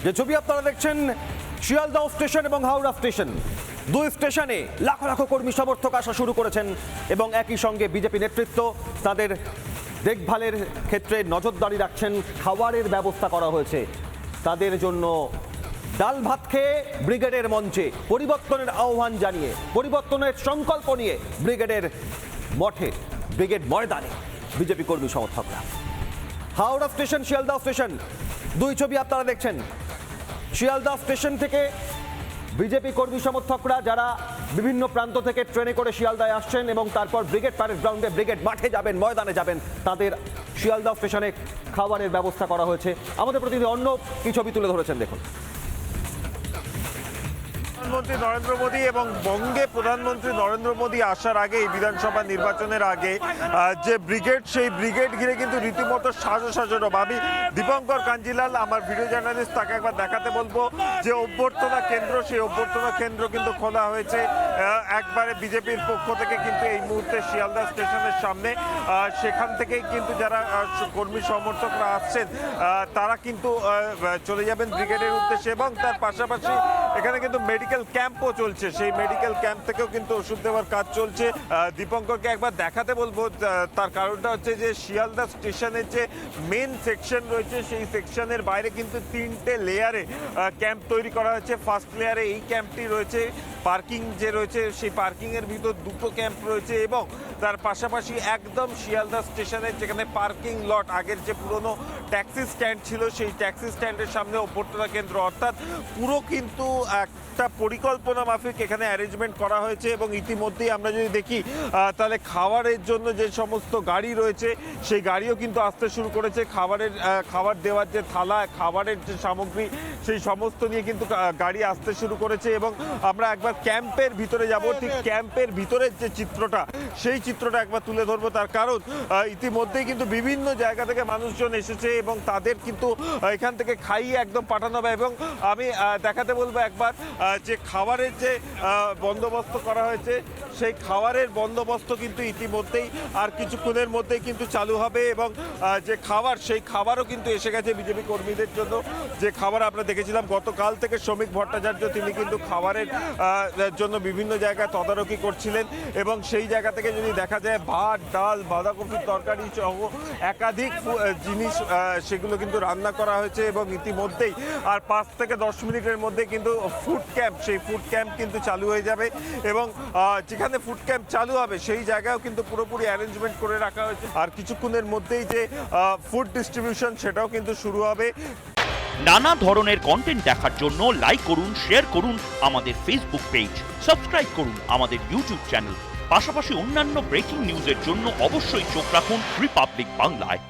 যে ছবি আপনারা দেখছেন শিয়ালদহ স্টেশন এবং হাওড়া স্টেশন, দুই স্টেশনে লাখো লাখো কর্মী সমর্থক আসা শুরু করেছেন এবং একই সঙ্গে বিজেপি নেতৃত্ব তাদের দেখভালের ক্ষেত্রে নজরদারি রাখছেন। খাবারের ব্যবস্থা করা হয়েছে তাদের জন্য। ডাল ভাত খেয়ে ব্রিগেডের মঞ্চে পরিবর্তনের আহ্বান জানিয়ে, পরিবর্তনের সংকল্প নিয়ে ব্রিগেডের মঠে, ব্রিগেড ময়দানে বিজেপি কর্মী সমর্থকরা। হাওড়া স্টেশন, শিয়ালদহ স্টেশন, দুই ছবি আপনারা দেখছেন। শিয়ালদহ স্টেশন থেকে বিজেপি কর্মী সমর্থকরা যারা বিভিন্ন প্রান্ত থেকে ট্রেনে করে শিয়ালদায় আসছেন এবং তারপর ব্রিগেড প্যারেড গ্রাউন্ডে, ব্রিগেড মাঠে যাবেন, ময়দানে যাবেন, তাদের শিয়ালদহ স্টেশনে খাবারের ব্যবস্থা করা হয়েছে। আমাদের প্রতিনিধি অন্য কি ছবি তুলে ধরেছেন দেখুন। প্রধানমন্ত্রী নরেন্দ্র মোদী এবং বঙ্গে প্রধানমন্ত্রী নরেন্দ্র মোদী আসার আগে, এই বিধানসভা নির্বাচনের আগে যে ব্রিগেড, সেই ব্রিগেড ঘিরে কিন্তু রীতিমতো সাজো আমি দীপঙ্কর কাঞ্জিলাল, আমার ভিডিও জার্নালিস্ট, তাকে একবার দেখাতে বলবো যে অভ্যর্থনা কেন্দ্র, সেই অভ্যর্থনা কেন্দ্র কিন্তু খোলা হয়েছে একবারে বিজেপির পক্ষ থেকে। কিন্তু এই মুহূর্তে শিয়ালদহ স্টেশনের সামনে, সেখান থেকেই কিন্তু যারা কর্মী সমর্থকরা আসছেন তারা কিন্তু চলে যাবেন ব্রিগেডের উদ্দেশ্যে। এবং তার পাশাপাশি এখানে কিন্তু মেডিকেল ক্যাম্পও চলছে, সেই মেডিকেল ক্যাম্প থেকেও কিন্তু ওষুধ দেওয়ার কাজ চলছে। দীপঙ্করকে একবার দেখাতে বলবো, তার কারণটা হচ্ছে যে শিয়ালদহ স্টেশনের যে মেন সেকশন রয়েছে, সেই সেকশনের বাইরে কিন্তু 3টে লেয়ারে ক্যাম্প তৈরি করা হয়েছে। ফার্স্ট লেয়ারে এই ক্যাম্পটি রয়েছে, পার্কিং যে রয়েছে সেই পার্কিংয়ের ভিতর 2টো ক্যাম্প রয়েছে এবং তার পাশাপাশি একদম শিয়ালদহ স্টেশনের যেখানে পার্কিং লট, আগের যে পুরনো ট্যাক্সি স্ট্যান্ড ছিল, সেই ট্যাক্সি স্ট্যান্ডের সামনে অভ্যর্থনা কেন্দ্র। অর্থাৎ পুরো কিন্তু একটা পরিকল্পনা মাফিক এখানে অ্যারেঞ্জমেন্ট করা হয়েছে। এবং ইতিমধ্যেই আমরা যদি দেখি তাহলে খাবারের জন্য যে সমস্ত গাড়ি রয়েছে সেই গাড়িও কিন্তু আসতে শুরু করেছে। খাবার দেওয়ার যে থালা, খাবারের যে সামগ্রী, সেই সমস্ত নিয়ে কিন্তু গাড়ি আসতে শুরু করেছে। এবং আমরা একবার ক্যাম্পের ভিতরে যাব, ঠিক ক্যাম্পের ভিতরের যে চিত্রটা, সেই চিত্রটা একবার তুলে ধরবো। তার কারণ ইতিমধ্যেই কিন্তু বিভিন্ন জায়গা থেকে মানুষজন এসেছে এবং তাদের কিন্তু এখান থেকে খাইয়ে একদম পাঠানো হবে। এবং আমি দেখাতে বলবো একবার যে খাবারের যে বন্দোবস্ত করা হয়েছে, সেই খাবারের বন্দোবস্ত কিন্তু ইতিমধ্যেই আর কিছুক্ষণের মধ্যেই কিন্তু চালু হবে। এবং যে খাবার, সেই খাবারও কিন্তু এসে গেছে বিজেপি কর্মীদের জন্য। যে খাবার আমরা দেখেছিলাম গতকাল থেকে, শ্রমিক ভট্টাচার্য তিনি কিন্তু খাবারের জন্য বিভিন্ন জায়গায় তদারকি করছিলেন এবং সেই জায়গা থেকে যদি দেখা যায় ভাত, ডাল, বাঁধাকপির তরকারি সহ একাধিক জিনিস সেগুলো কিন্তু রান্না করা হয়েছে। এবং ইতিমধ্যেই আর 5 থেকে 10 মিনিটের মধ্যে কিন্তু ফুড ক্যাম্প, সেই ফুড ক্যাম্প কিন্তু চালু হয়ে যাবে। এবং যেখানে ফুড ক্যাম্প চালু হবে সেই জায়গায়ও কিন্তু পুরোপুরি অ্যারেঞ্জমেন্ট করে রাখা হয়েছে। আর কিছুক্ষণের মধ্যেই যে ফুড ডিস্ট্রিবিউশন, সেটাও কিন্তু শুরু হবে। নানা ধরনের কন্টেন্ট দেখার জন্য লাইক করুন, শেয়ার করুন আমাদের ফেসবুক পেজ, সাবস্ক্রাইব করুন আমাদের ইউটিউব চ্যানেল। পাশাপাশি অন্যান্য ব্রেকিং নিউজের জন্য অবশ্যই চোখ রাখুন রিপাবলিক বাংলায়।